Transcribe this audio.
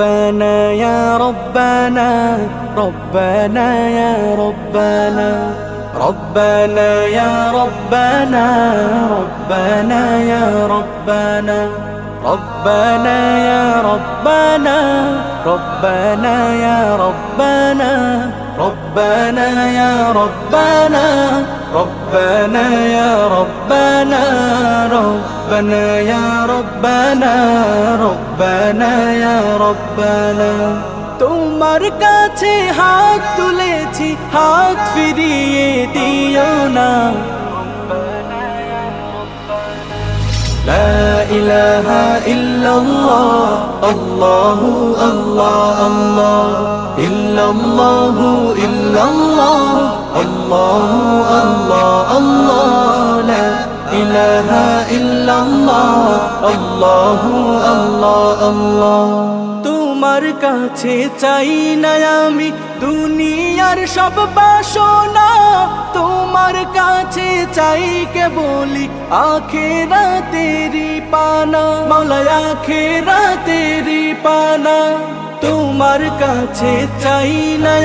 ربنا يا ربنا ربنا يا ربنا ربنا يا ربنا ربنا يا ربنا ربنا يا ربنا ربنا يا ربنا ربنا يا ربنا ربنا يا ربنا ربنا يا ربنا ربنا يا ربنا তোমার কাছে হাত তুলেছি হাত ফিরিয়ে দিও না لا إله إلا الله الله الله الله إلا الله إلا الله الله الله الله لا إله إلا الله الله الله الله তোমার কাছে চাই না আমি দুনিয়ার সব বাসনা তোমার কাছে চাই কেবলি আখিরাতেরি পানা মাওলা আখিরাতেরি পানা তোমার কাছে চাই না